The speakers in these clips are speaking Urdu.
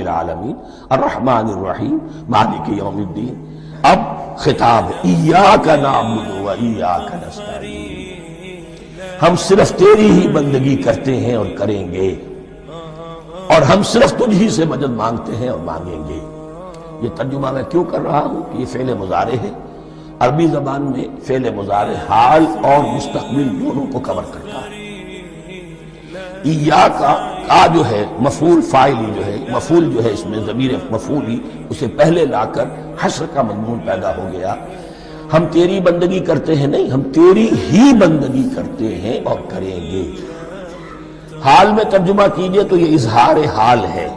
العالمین الرحمن الرحیم مالک یوم الدین۔ اب خطاب ایاک نعبد و ایاک نستعین، ہم صرف تیری ہی بندگی کرتے ہیں اور کریں گے، اور ہم صرف تجھ ہی سے مدد مانگتے ہیں اور مانگیں گے۔ یہ ترجمہ میں کیوں کر رہا ہوں کہ یہ فعل مضارع ہے۔ عربی زبان میں فعل مضارع حال اور مستقبل دونوں کو کور کرتا ہے۔ ایاکا کا جو ہے مفعول فاعلی جو ہے، مفعول جو ہے اس میں ضمیر مفعولی اسے پہلے لا کر حشر کا مضمون پیدا ہو گیا۔ ہم تیری بندگی کرتے ہیں نہیں، ہم تیری ہی بندگی کرتے ہیں اور کریں گے۔ حال میں ترجمہ کیجئے تو یہ اظہار حال ہے،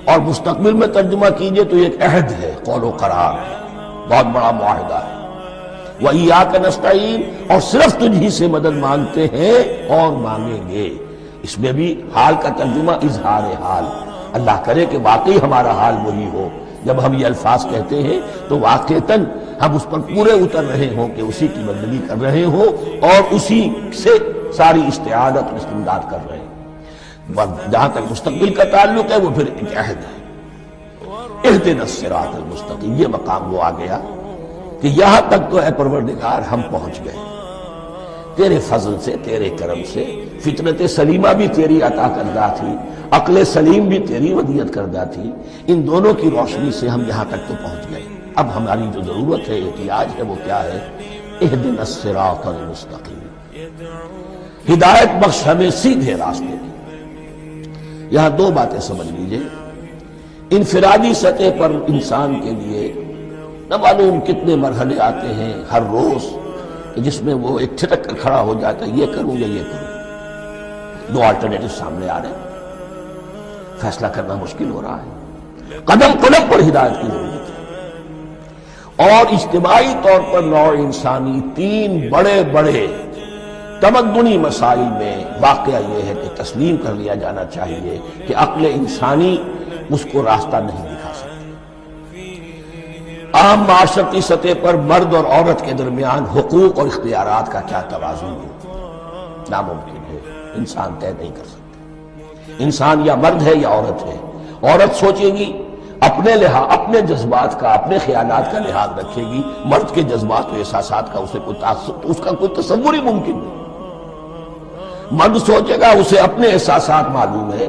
اور مستقبل میں ترجمہ کیجئے تو یہ ایک عہد ہے، قول و قرار ہے، بہت بڑا معاہدہ ہے۔ وَإِيَّاكَ نَسْتَعِينُ، اور صرف تجھ ہی سے مدد مانگتے ہیں اور مانگیں گے۔ اس میں بھی حال کا ترجمہ اظہار حال، اللہ کرے کہ واقعی ہمارا حال وہی ہو۔ جب ہم یہ الفاظ کہتے ہیں تو واقعتاً ہم اس پر پورے اتر رہے ہوں کہ اسی کی بندگی کر رہے ہوں اور اسی سے ساری استعانت اور استمداد کر رہے ہیں۔ جہاں تک مستقبل کا تعلق ہے وہ پھر ایک عہد ہے، اہدنا الصراط المستقیم۔ یہ مقام وہ آ گیا کہ یہاں تک تو اے پروردگار ہم پہنچ گئے، تیرے فضل سے، تیرے کرم سے۔ فطرت سلیمہ بھی تیری عطا کردہ تھی، عقل سلیم بھی تیری ودیعت کردہ تھی، ان دونوں کی روشنی سے ہم یہاں تک تو پہنچ گئے۔ اب ہماری جو ضرورت ہے، احتیاج ہے، وہ کیا ہے؟ اہدنا الصراط المستقیم، ہدایت بخش ہمیں سیدھے راستے کی۔ یہاں دو باتیں سمجھ لیجئے۔ انفرادی سطح پر انسان کے لیے نہ معلوم کتنے مرحلے آتے ہیں ہر روز کہ جس میں وہ ایک ٹھٹک کر کھڑا ہو جاتا ہے، یہ کروں یا یہ کروں۔ دو آلٹرنیٹو سامنے آ رہے ہیں، فیصلہ کرنا مشکل ہو رہا ہے۔ قدم قدم پر ہدایت کی ضرورت ہے، اور اجتماعی طور پر نوع انسانی تین بڑے بڑے تمدنی مسائل میں واقعہ یہ ہے کہ تسلیم کر لیا جانا چاہیے کہ عقل انسانی اس کو راستہ نہیں دکھا سکتی۔ عام معاشرتی سطح پر مرد اور عورت کے درمیان حقوق اور اختیارات کا کیا توازن ہے؟ ناممکن ہے، انسان طے نہیں کر سکتا۔ انسان یا مرد ہے یا عورت ہے۔ عورت سوچے گی اپنے لحاظ، اپنے جذبات کا، اپنے خیالات کا لحاظ رکھے گی، مرد کے جذبات و احساسات کا اسے کوئی اس کا کوئی تصور ہی ممکن نہیں۔ مرد سوچے گا اسے اپنے احساسات معلوم ہے،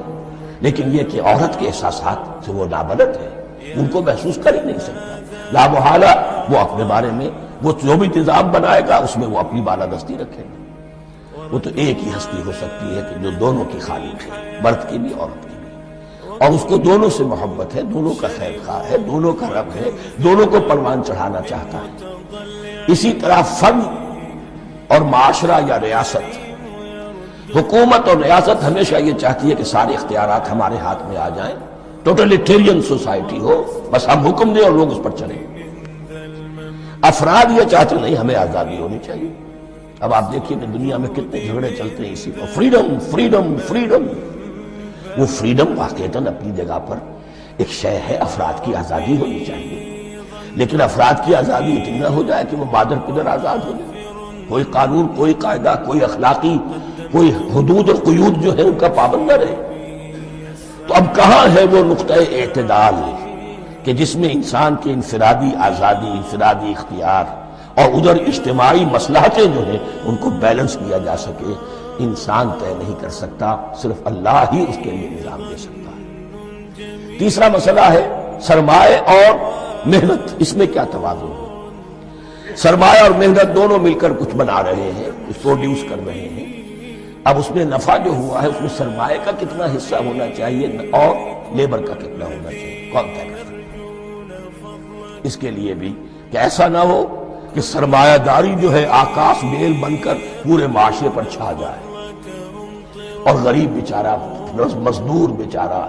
لیکن یہ کہ عورت کے احساسات سے وہ نابلد ہے، ان کو محسوس کر ہی نہیں سکتا۔ لا محالہ وہ اپنے بارے میں وہ جو بھی نظام بنائے گا اس میں وہ اپنی بالادستی رکھے گا۔ وہ تو ایک ہی ہستی ہو سکتی ہے کہ جو دونوں کی خالق ہے، مرد کی بھی عورت کی بھی، اور اس کو دونوں سے محبت ہے، دونوں کا خیر خواہ ہے، دونوں کا رب ہے، دونوں کو پروان چڑھانا چاہتا ہے۔ اسی طرح فرد اور معاشرہ یا ریاست، حکومت اور ریاست ہمیشہ یہ چاہتی ہے کہ سارے اختیارات ہمارے ہاتھ میں آ جائیں، ٹوٹلیٹیرین سوسائٹی ہو، بس ہم حکم دیں اور لوگ اس پر چلیں۔ افراد یہ چاہتے نہیں، ہمیں آزادی ہونی چاہیے۔ اب آپ دیکھیے کہ دنیا میں کتنے جھگڑے چلتے ہیں اسی پر، فریڈم فریڈم فریڈم۔ وہ فریڈم واقعتاً اپنی جگہ پر ایک شے ہے، افراد کی آزادی ہونی چاہیے، لیکن افراد کی آزادی اتنی نہ ہو جائے کہ وہ مادر پدر آزاد ہو جائے، کوئی قانون، کوئی قاعدہ، کوئی اخلاقی کوئی حدود اور قیود جو ہے ان کا پابند نہ رہے۔ تو اب کہاں ہے وہ نقطہ اعتدال کہ جس میں انسان کی انفرادی آزادی، انفرادی اختیار اور ادھر اجتماعی مصلحتیں جو ہیں ان کو بیلنس کیا جا سکے؟ انسان طے نہیں کر سکتا، صرف اللہ ہی اس کے لیے نظام دے سکتا ہے۔ تیسرا مسئلہ ہے سرمایہ اور محنت، اس میں کیا توازن ہے؟ سرمایہ اور محنت دونوں مل کر کچھ بنا رہے ہیں، کچھ پروڈیوس کر رہے ہیں۔ اب اس میں نفع جو ہوا ہے اس میں سرمایہ کا کتنا حصہ ہونا چاہیے اور لیبر کا کتنا ہونا چاہیے، کون طے کر سکتا ہے؟ اس کے لیے بھی کہ ایسا نہ ہو کہ سرمایہ داری جو ہے آکاش بیل بن کر پورے معاشرے پر چھا جائے، اور غریب بیچارہ، مزدور بیچارہ،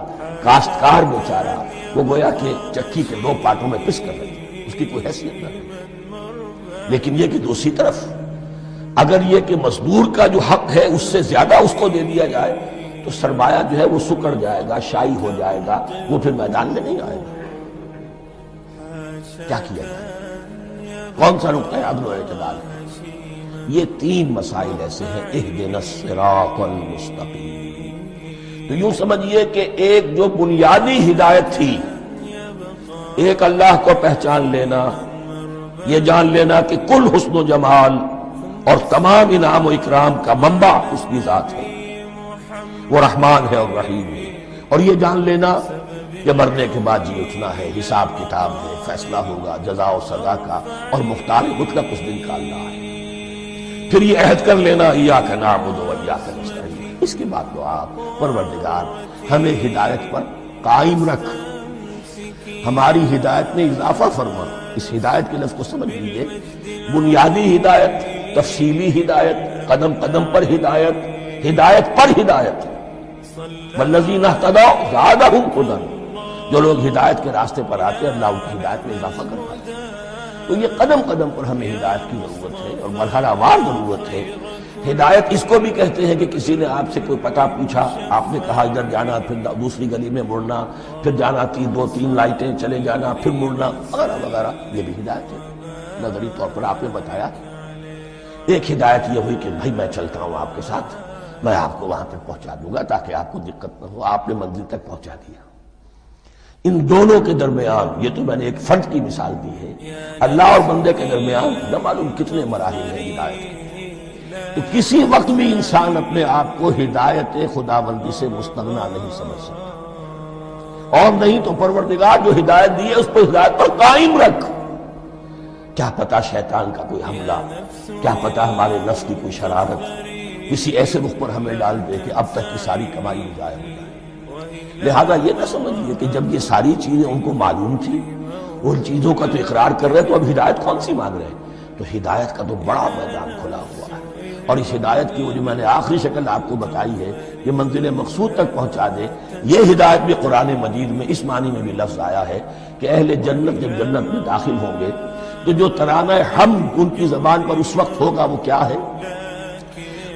کاشتکار بیچارہ وہ گویا کہ چکی کے دو پارٹوں میں پس کر رہے ہیں، اس کی کوئی حیثیت نہ رہے۔ لیکن یہ کہ دوسری طرف اگر یہ کہ مزدور کا جو حق ہے اس سے زیادہ اس کو دے دیا جائے تو سرمایہ جو ہے وہ سکڑ جائے گا، شائی ہو جائے گا، وہ پھر میدان میں نہیں آئے گا۔ کیا کیا جائے؟ کون سا نقطہ عدل و اعتدال ہے؟ یہ تین مسائل ایسے ہیں، اہدنا الصراط المستقیم۔ تو تو یوں سمجھیے کہ ایک جو بنیادی ہدایت تھی، ایک اللہ کو پہچان لینا، یہ جان لینا کہ کل حسن و جمال اور تمام انعام و اکرام کا منبع اس کی ذات ہے، وہ رحمان ہے اور رحیم ہے، اور یہ جان لینا کہ مرنے کے بعد جی اٹھنا ہے، حساب کتاب ہے، فیصلہ ہوگا جزا و سزا کا، اور مختار مطلق اس دن کا اللہ ہے۔ پھر یہ عہد کر لینا ایاک نعبد و ایاک نستعین، اس کے بعد تو آپ پروردگار ہمیں ہدایت پر قائم رکھ، ہماری ہدایت میں اضافہ فرما۔ اس ہدایت کے لفظ کو سمجھ لیجیے، بنیادی ہدایت، تفصیلی ہدایت، قدم قدم پر ہدایت، ہدایت پر ہدایت۔ والذین اہتدوا زادہم ہدی، جو لوگ ہدایت کے راستے پر آتے ہیں اللہ ان کی ہدایت میں اضافہ کرتا ہے۔ تو یہ قدم قدم پر ہمیں ہدایت کی ضرورت ہے اور مرحلہ وار ضرورت ہے۔ ہدایت اس کو بھی کہتے ہیں کہ کسی نے آپ سے کوئی پتہ پوچھا، آپ نے کہا ادھر جانا، پھر دوسری گلی میں مڑنا، پھر جانا دو تین لائٹیں چلے جانا، پھر مڑنا، وغیرہ وغیرہ، یہ بھی ہدایت ہے۔ نظری طور پر آپ نے بتایا۔ ایک ہدایت یہ ہوئی کہ بھائی میں چلتا ہوں آپ کے ساتھ، میں آپ کو وہاں تک پہنچا دوں گا تاکہ آپ کو دقت نہ ہو، آپ نے منزل تک پہنچا دیا۔ ان دونوں کے درمیان، یہ تو میں نے ایک فرد کی مثال دی ہے، اللہ اور بندے کے درمیان نہ معلوم کتنے مراحل ہیں ہدایت کے۔ تو کسی وقت بھی انسان اپنے آپ کو ہدایت خداوندی سے مستغنا نہیں سمجھ سکتا، اور نہیں تو پروردگار جو ہدایت دی ہے اس پر ہدایت پر قائم رکھ۔ کیا پتا شیطان کا کوئی حملہ، کیا پتا ہمارے نفس کی کوئی شرارت کسی ایسے رخ پر ہمیں ڈال دے کہ اب تک کی ساری کمائی ضائع ہو جائے۔ لہذا یہ نہ سمجھیے کہ جب یہ ساری چیزیں ان کو معلوم تھی، ان چیزوں کا تو اقرار کر رہے تو اب ہدایت کون سی مانگ رہے ہیں؟ تو ہدایت کا تو بڑا میدان کھلا ہوا ہے، اور اس ہدایت کی وہ جو میں نے آخری شکل آپ کو بتائی ہے، یہ منزل مقصود تک پہنچا دے۔ یہ ہدایت بھی قرآن مجید میں اس معنی میں بھی لفظ آیا ہے کہ اہل جنت جب جنت میں داخل ہوں گے تو جو ترانہ حمد ان کی زبان پر اس وقت ہوگا وہ کیا ہے؟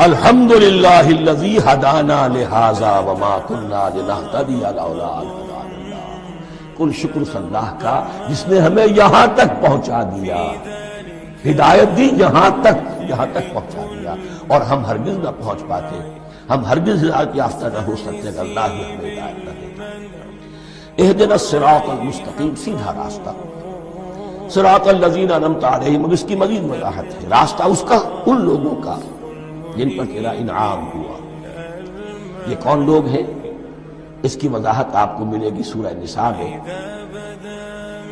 الحمدللہ الذی ہدانا لہذا وما کنا لنہتدی لولا ان ہدانا اللہ۔ کل شکر اس اللہ کا جس نے ہمیں یہاں تک پہنچا دیا، ہدایت دی یہاں تک پہنچا دیا، اور ہم ہرگز نہ پہنچ پاتے، ہم ہرگز ہدایت یافتہ نہ ہو سکتے کہ اللہ ہی ہمیں ہدایت نہ دیتا۔ اہدنا الصراط المستقیم، سیدھا راستہ، صراط الذین انعمت علیہم، اب اس کی مزید وضاحت ہے، راستہ اس کا ان لوگوں کا جن پر تیرا انعام ہوا۔ یہ کون لوگ ہیں؟ اس کی وضاحت آپ کو ملے گی سورہ نساء میں۔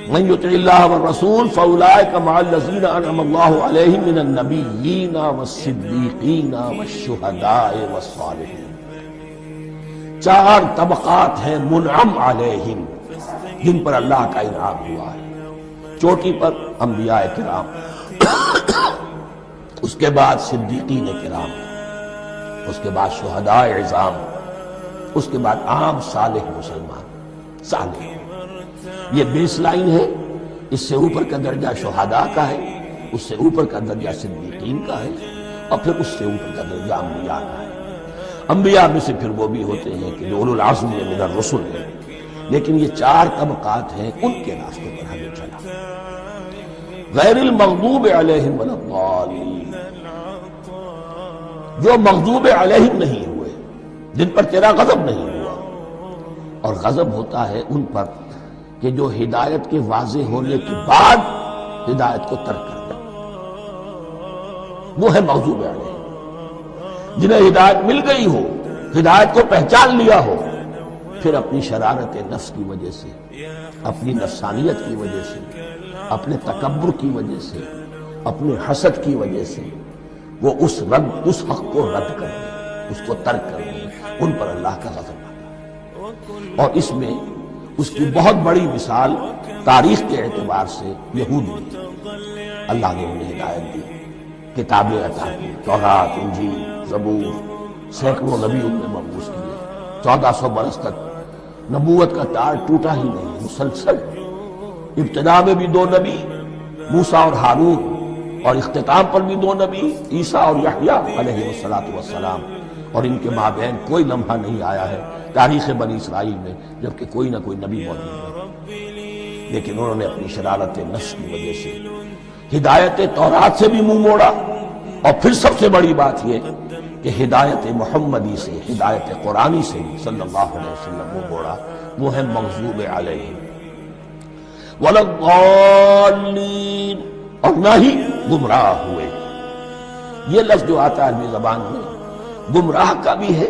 من یطع اللہ والرسول فاولئک مع الذین انعم اللہ علیہم من النبیین والصدیقین والشہداء والصالحین۔ چار طبقات ہیں منعم علیہم جن پر اللہ کا انعام ہوا ہے۔ چوٹی پر انبیاء کرام، اس کے بعد صدیقین کرام، اس کے بعد شہداء عظام، اس کے بعد عام صالح مسلمان، صالح۔ یہ بیس لائن ہے، اس سے اوپر کا درجہ شہداء کا ہے، اس سے اوپر کا درجہ صدیقین کا ہے، اور پھر اس سے اوپر کا درجہ انبیاء کا ہے۔ انبیاء میں سے پھر وہ بھی ہوتے ہیں کہ جو اولو العزم من الرسل ہیں، لیکن یہ چار طبقات ہیں، ان کے راستے پر ہمیں چلا۔ غیر المغضوب علیہم ولا الضالین، جو مغضوب علیہم نہیں ہوئے، جن پر تیرا غضب نہیں ہوا، اور غضب ہوتا ہے ان پر کہ جو ہدایت کے واضح ہونے کے بعد ہدایت کو ترک کر دیں، وہ ہے مغضوب علیہم۔ جنہیں ہدایت مل گئی ہو، ہدایت کو پہچان لیا ہو، پھر اپنی شرارت نفس کی وجہ سے، اپنی نفسانیت کی وجہ سے، اپنے تکبر کی وجہ سے، اپنے حسد کی وجہ سے وہ اس حق کو رد کر دیں، اس کو ترک کر دیں، ان پر اللہ کا غضب آتا ہے۔ اور اس میں اس کی بہت بڑی مثال تاریخ کے اعتبار سے یہود دی۔ اللہ نے انہیں ہدایت دی، کتابیں عطا کی، تورات، انجیل، زبور، سینکڑوں نبی ان میں مبعوث کیے، 1400 برس تک نبوت کا تار ٹوٹا ہی نہیں، مسلسل۔ ابتدا میں بھی 2 نبی، موسیٰ اور ہارون، اور اختتام پر بھی 2 نبی، عیسیٰ اور یحییٰ علیہ السلام، اور ان کے مابین کوئی لمحہ نہیں آیا ہے تاریخ بنی اسرائیل میں جبکہ کوئی نہ کوئی نبی موجود ہے۔ لیکن انہوں نے اپنی شرارت نفس کی وجہ سے ہدایت تورات سے بھی منہ موڑا، اور پھر سب سے بڑی بات یہ کہ ہدایت محمدی سے، ہدایت قرآنی سے صلی اللہ علیہ وسلم وہ موڑا، وہ ہے مغضوب علیہم ولا الضالین، اور نہ ہی گمراہ ہوئے۔ یہ لفظ جو آتا ہے عربی زبان میں گمراہ کا بھی ہے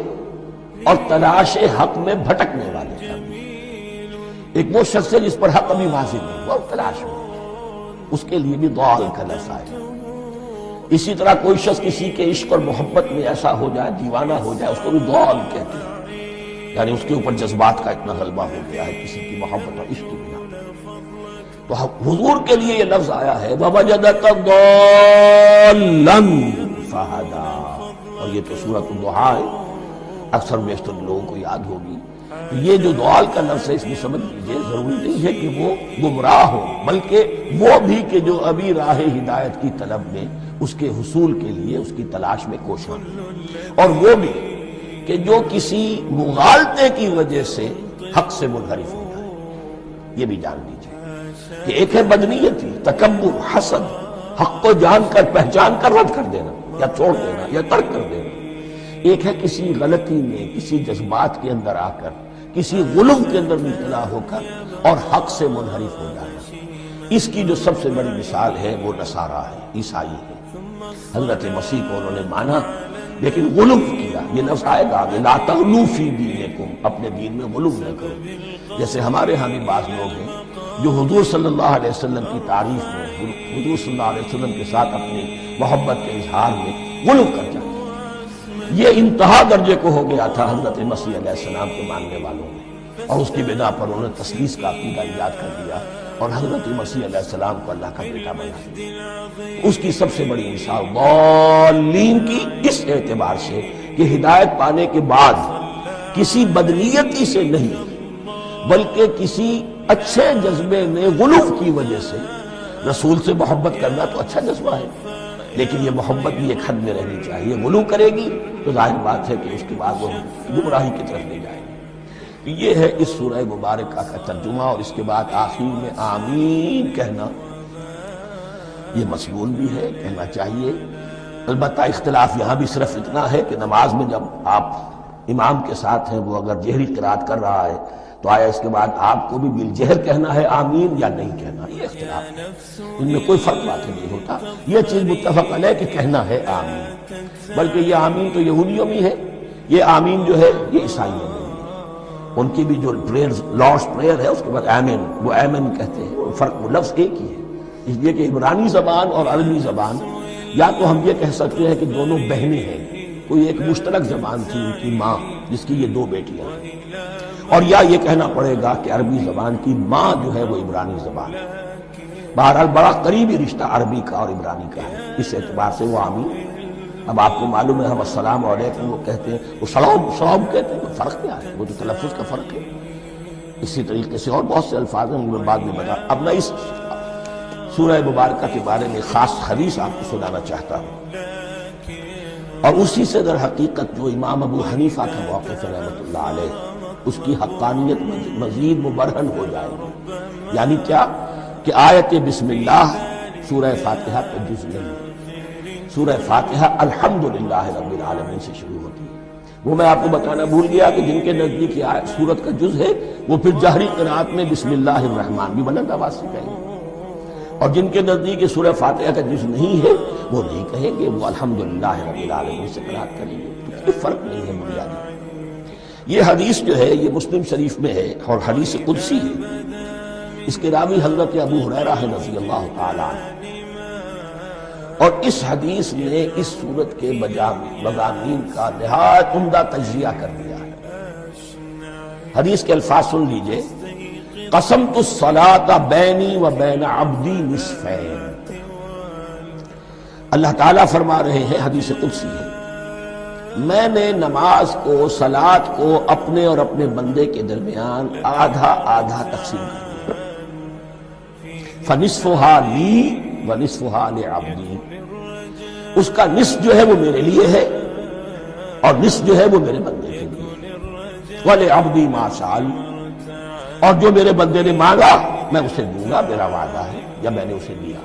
اور تلاش حق میں بھٹکنے والے کا بھی۔ ایک وہ شخص ہے جس پر حق ابھی واضح نہیں ہوا، تلاش میں، اس کے لیے بھی ضال کا لفظ آئے۔ اسی طرح کوئی شخص کسی کے عشق اور محبت میں ایسا ہو جائے، دیوانہ ہو جائے، اس کو بھی ضال کہتے ہیں، یعنی اس کے اوپر جذبات کا اتنا غلبہ ہو گیا ہے کسی کی محبت اور عشق کی بنا۔ تو حضور کے لیے یہ لفظ آیا ہے وَوَجَدَكَ ضَالًّا فَهَدَىٰ، اور یہ تو سورۃ الضحیٰ ہے، اکثر بیشتر لوگوں کو یاد ہوگی۔ تو یہ جو ضال کا لفظ ہے، اس میں سمجھ لیجیے ضروری نہیں ہے کہ وہ گمراہ ہو، بلکہ وہ بھی کہ جو ابھی راہ ہدایت کی طلب میں، اس کے حصول کے لیے اس کی تلاش میں کوشاں، اور وہ بھی کہ جو کسی مغالطے کی وجہ سے حق سے منحرف ہو جائے۔ یہ بھی جان لیجیے کہ ایک ہے بدنیتی، تکبر، حسد، حق کو جان کر پہچان کر رد کر دینا یا چھوڑ دینا یا ترک کر دینا۔ ایک ہے کسی غلطی میں، کسی جذبات کے اندر آ کر، کسی غلو کے اندر مبتلا ہو کر اور حق سے منحرف ہو جانا۔ اس کی جو سب سے بڑی مثال ہے وہ نصارہ ہے، عیسائی ہے۔ حضرت مسیح کو انہوں نے مانا لیکن غلو کیا۔ یہ لفظ آئے گا آگے، لا تغلو فی دینکم، اپنے دین میں غلو نہ کرو۔ جیسے ہمارے ہاں بھی بعض لوگ ہیں جو حضور صلی اللہ علیہ وسلم کی تعریف میں، حضور صلی اللہ علیہ وسلم کے ساتھ اپنی محبت کے اظہار میں غلو کر جاتے ہیں۔ یہ انتہا درجے کو ہو گیا تھا حضرت مسیح علیہ السلام کے ماننے والوں میں، اور اس کی بنا پر انہوں نے تثلیث کا عقیدہ ایجاد کر دیا اور حضرت مسیح علیہ السلام کو اللہ کا بیٹا بنا دیا۔ اس کی سب سے بڑی مثال ضالین کی اس اعتبار سے کہ ہدایت پانے کے بعد کسی بدنیتی سے نہیں بلکہ کسی اچھے جذبے میں غلو کی وجہ سے، رسول سے محبت کرنا تو اچھا جذبہ ہے، لیکن یہ محبت بھی ایک حد میں رہنی چاہیے۔ غلو کرے گی تو ظاہر بات ہے کہ اس کے بعد وہ گمراہی کی طرف لے جائے گی۔ یہ ہے اس سورہ مبارکہ کا ترجمہ، اور اس کے بعد آخر میں آمین کہنا یہ مسنون بھی ہے، کہنا چاہیے۔ البتہ اختلاف یہاں بھی صرف اتنا ہے کہ نماز میں جب آپ امام کے ساتھ ہیں، وہ اگر جہری قرات کر رہا ہے تو آیا اس کے بعد آپ کو بھی بالجہر کہنا ہے آمین یا نہیں کہنا، یہ اختلاف ہے، ان میں کوئی فرق واقع نہیں ہوتا۔ یہ چیز متفق علیہ کہ کہنا ہے آمین، بلکہ یہ آمین تو یہودیوں میں ہے، یہ آمین جو ہے یہ عیسائیوں میں ہے۔ ان کی بھی جو پریئر، لارڈس پریئر ہے، اس کے بعد آمین، وہ آمین کہتے ہیں، وہ فرق، وہ لفظ ایک ہی ہے۔ اس لیے کہ عبرانی زبان اور عربی زبان، یا تو ہم یہ کہہ سکتے ہیں کہ دونوں بہنیں ہیں، کوئی ایک مشترک زبان تھی ان کی ماں جس کی یہ دو بیٹیاں ہیں، اور یا یہ کہنا پڑے گا کہ عربی زبان کی ماں جو ہے وہ عبرانی زبان ہے۔ بہرحال بڑا قریبی رشتہ عربی کا اور عبرانی کا ہے، اس اعتبار سے وہ آمین۔ اب آپ کو معلوم ہے ہم السلام علیکم وہ کہتے ہیں، وہ سلام کہتے ہیں، فرق کیا ہے؟ وہ تو تلفظ کا فرق ہے۔ اسی طریقے سے اور بہت سے الفاظ ہیں، میں بعد میں بتا۔ اب میں اس سورہ مبارکہ کے بارے میں خاص حدیث آپ کو سنانا چاہتا ہوں، اور اسی سے در حقیقت جو امام ابو حنیفہ کا موقف ہے رحمۃ اللہ علیہ، اس کی حقانیت مزید مبرہن ہو جائے گی۔ یعنی کیا کہ آیت بسم اللہ سورہ فاتحہ کا جز نہیں، سورہ فاتحہ الحمدللہ رب العالمین سے شروع ہوتی ہے۔ وہ میں آپ کو بتانا بھول گیا کہ جن کے نزدیک یہ سورت کا جز ہے وہ پھر جہری قرات میں بسم اللہ الرحمن بھی بلند آواز سے کہیں گے، اور جن کے نزدیک یہ سورہ فاتحہ کا جز نہیں ہے وہ نہیں کہیں گے، وہ الحمدللہ رب العالمین سے قرات کریں گے۔ کوئی فرق نہیں ہے بنیادی۔ یہ حدیث جو ہے یہ مسلم شریف میں ہے اور حدیث قدسی ہے۔ اس کے راوی حضرت ابو ہریرہ ہے رضی اللہ تعالی عنہ، اور اس حدیث نے اس سورت کے مضامین کا نہایت عمدہ تجزیہ کر دیا ہے۔ حدیث کے الفاظ سن لیجئے، قسمت الصلاۃ بینی و بین عبدی نصفین۔ اللہ تعالیٰ فرما رہے ہیں، حدیث قدسی ہے، میں نے نماز کو، صلاۃ کو اپنے اور اپنے بندے کے درمیان آدھا آدھا تقسیم کر دیا، فنصفھا لی ونصفھا لعبدی، اس کا نصف جو ہے وہ میرے لیے ہے اور نصف جو ہے وہ میرے بندے کے لیے، ولعبدی ما سأل، اور جو میرے بندے نے مانگا میں اسے دوں گا، میرا وعدہ ہے یا میں نے اسے دیا۔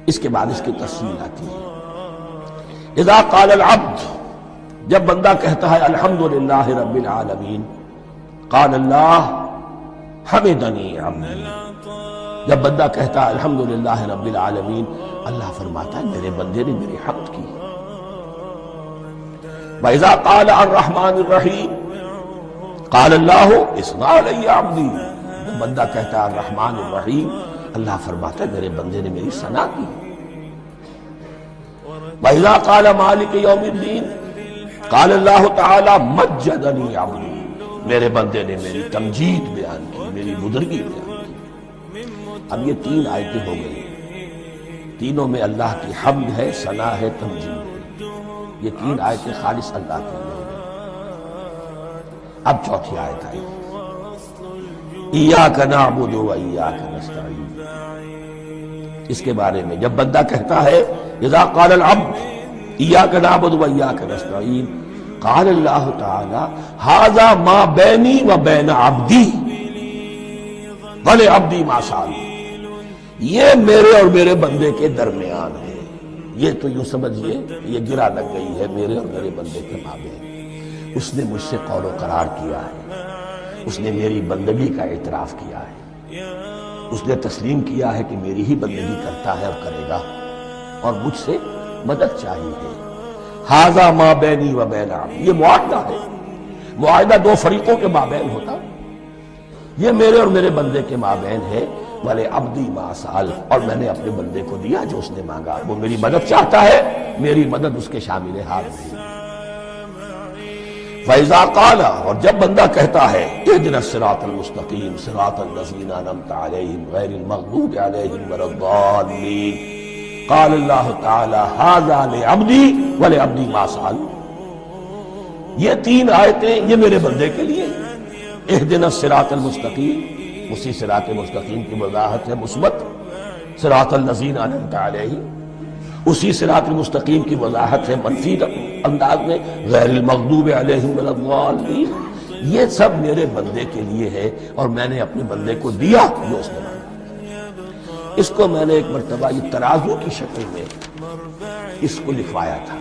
اس کے بعد اس کی تفصیل آتی ہے۔ اذا قال العبد، جب بندہ کہتا ہے الحمدللہ رب العالمین، قال اللہ حمدنی عبدی، جب بندہ کہتا ہے الحمدللہ رب العالمین، اللہ فرماتا ہے میرے بندے نے میری حمد کی۔ وَإِذَا قَالَ الرَّحْمَنِ الرَّحِيمِ قَالَ اللَّهُ اثْنَى عَلَيَّ عَبْدِي، جب بندہ کہتا ہے الرحمن الرحیم، اللہ فرماتا ہے میرے بندے نے میری ثنا کی۔ وَإِذَا قَالَ مَالِكِ يَوْمِ الدِّينِ قَالَ اللَّهُ تَعَالَى مَجَّدَنِي عَبْدِي، میرے بندے نے میری تمجید بیان کی، میری بزرگی بیان کی۔ اب یہ تین آیتیں ہو گئی، تینوں میں اللہ کی حمد ہے، ثنا ہے، تمجید ہے۔ یہ تین آیتیں خالص اللہ کے لیے ہیں۔ اب چوتھی آیت آئی، ایاک نعبد و ایاک نستعین، اس کے بارے میں جب بندہ کہتا ہے اذا قال العبد ایاک نعبد و ایاک نستعین، قال اللہ تعالی ھذا ما بینی و بین عبدی ولعبدی ما سأل، یہ میرے اور میرے بندے کے درمیان ہے۔ یہ تو یوں سمجھئے یہ گرا لگ گئی ہے میرے اور میرے بندے کے مابین، اس نے مجھ سے قول و قرار کیا ہے، اس نے میری بندگی کا اعتراف کیا ہے، اس نے تسلیم کیا ہے کہ میری ہی بندگی کرتا ہے اور کرے گا، اور مجھ سے مدد چاہیے ہے۔ ھذا ما بینی و بین عبدی، یہ معاہدہ ہے، معاہدہ دو فریقوں کے مابین ہوتا، یہ میرے اور میرے بندے کے مابین ہے۔ والے عبدی ما سأل، اور میں نے اپنے بندے کو دیا جو اس نے مانگا، وہ میری مدد چاہتا ہے، میری مدد اس کے شامل حال ہے۔ فَإِذَا قَالَ، اور جب بندہ کہتا ہے اهْدِنَا الصِّرَاطَ الْمُسْتَقِيمَ صِرَاطَ الَّذِينَ أَنْعَمْتَ عَلَيْهِمْ غَيْرِ الْمَغْضُوبِ عَلَيْهِمْ وَلَا الضَّالِّينَ قَالَ اللَّهُ تَعَالَى هَذَا لِعَبْدِي وَلِعَبْدِي مَا سَأَلَ، یہ تین آیتیں یہ میرے بندے کے لیے، اهْدِنَا الصِّرَاطَ الْمُسْتَقِيمَ، اسی صراط مستقیم کی وضاحت ہے مثبت، صراط الذین انعمت علیہم، اسی صراط مستقیم کی وضاحت ہے منفی انداز میں، غیر المغضوب علیہم ولا الضالین، یہ سب میرے بندے کے لیے ہے، اور میں نے اپنے بندے کو دیا جو اس نے مانگا۔ اس کو میں نے ایک مرتبہ یہ ترازو کی شکل میں اس کو لکھوایا تھا،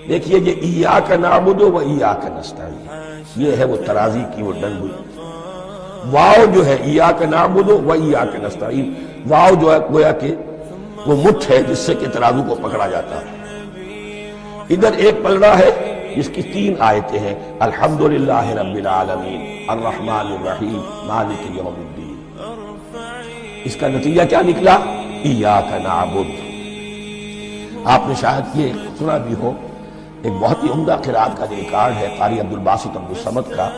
دیکھیے یہ ایاک نعبد و ایاک نستعین، یہ ہے وہ ترازی کی وہ ڈنڈ ہوئی، واو جو ہے ایاک نعبد و ایاک نستعین، واو جو ہے گویا کہ وہ مٹھ ہے جس سے کہ ترازو کو پکڑا جاتا ہے۔ ادھر ایک پلڑا ہے جس کی تین آیتیں ہیں، الحمدللہ رب العالمین الرحمن الرحیم مالک یوم الدین، اس کا نتیجہ کیا نکلا؟ ایاک نعبد۔ آپ نے شاید یہ سنا بھی ہو، ایک بہت ہی عمدہ قرات کا جو ریکارڈ ہے قاری عبدالباسط عبدالصمد کا،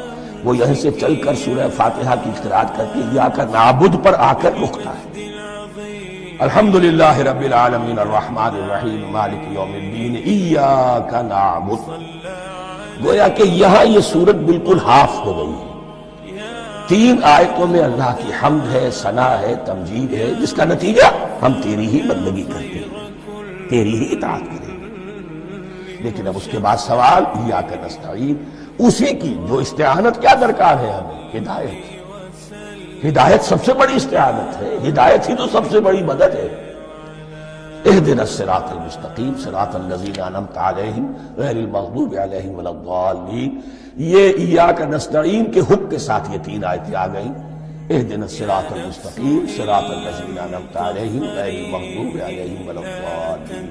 وہ یہیں سے چل کر سورہ فاتحہ کی قرات کر کے ایاک نعبد پر آ کر رکتا ہے، الحمدللہ رب العالمین الرحمن الرحیم مالک یوم الدین ایاک نعبد، گویا کہ یہاں یہ صورت بالکل ہاف ہو گئی ہے، تین آیتوں میں اللہ کی حمد ہے، ثنا ہے، تمجید ہے، جس کا نتیجہ ہم تیری ہی بندگی کرتے ہیں، تیری ہی اطاعت کریں۔ لیکن اب اس کے بعد سوال ایاک نستعین، اسی کی جو استعانت کیا درکار ہے ہمیں؟ ہدایت، ہدایت سب سے بڑی استعانت ہے، ہدایت ہی تو سب سے بڑی مدد ہے۔ اهدنا الصراط المستقیم صراط الذین انعمت علیہم غیر المغضوب علیہم ولا الضالین، یہ ایاک نستعین کے حکم کے ساتھ یہ تین آیتیں آ گئیں، اهدنا الصراط المستقیم صراط الذین انعمت علیہم غیر المغضوب علیہم ولا الضالین،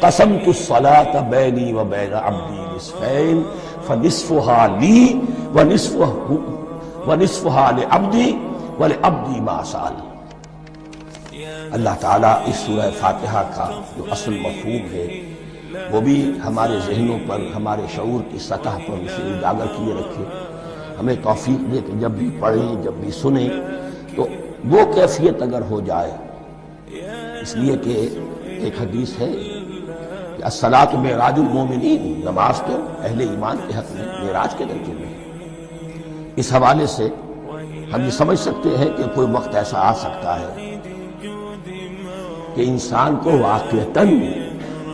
قسمت الصلاة بینی و بین عبدی نصفین فنصفها لی ونصفها لعبدی ولعبدی ما سأل۔ اللہ تعالیٰ اس سورہ فاتحہ کا جو اصل مفہوم ہے وہ بھی ہمارے ذہنوں پر، ہمارے شعور کی سطح پر اسے اجاگر کیے رکھے، ہمیں توفیق دے کہ جب بھی پڑھیں، جب بھی سنیں تو وہ کیفیت اگر ہو جائے، اس لیے کہ ایک حدیث ہے کہ الصلاۃ معراج المومنین، نماز تو اہل ایمان کے حق میں معراج کے درجے میں ہے۔ اس حوالے سے ہم یہ سمجھ سکتے ہیں کہ کوئی وقت ایسا آ سکتا ہے کہ انسان کو واقعتاً،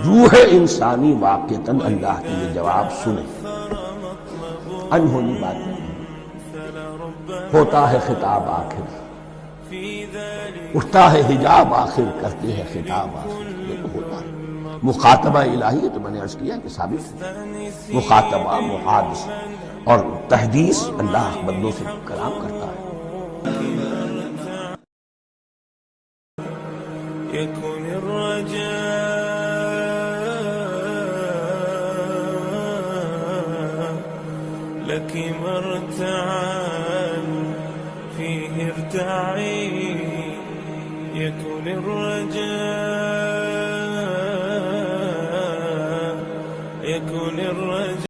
روح انسانی واقعتاً اللہ کے یہ جواب سنے، انہونی بات نہیں، ہوتا ہے خطاب آخر، اٹھتا ہے حجاب آخر، کرتے ہیں خطاب آخر، یہ تو ہوتا ہے۔ مخاطبہ الہی ہے، تو میں نے عرض کیا کہ ثابت ہے، مخاطبہ، محادث اور تحدیث اللہ بندوں سے کلام کرتا ہے۔ يكن الرجاء لك مرتعا فيه ارتعي، يكن الرجاء، يكن الرجاء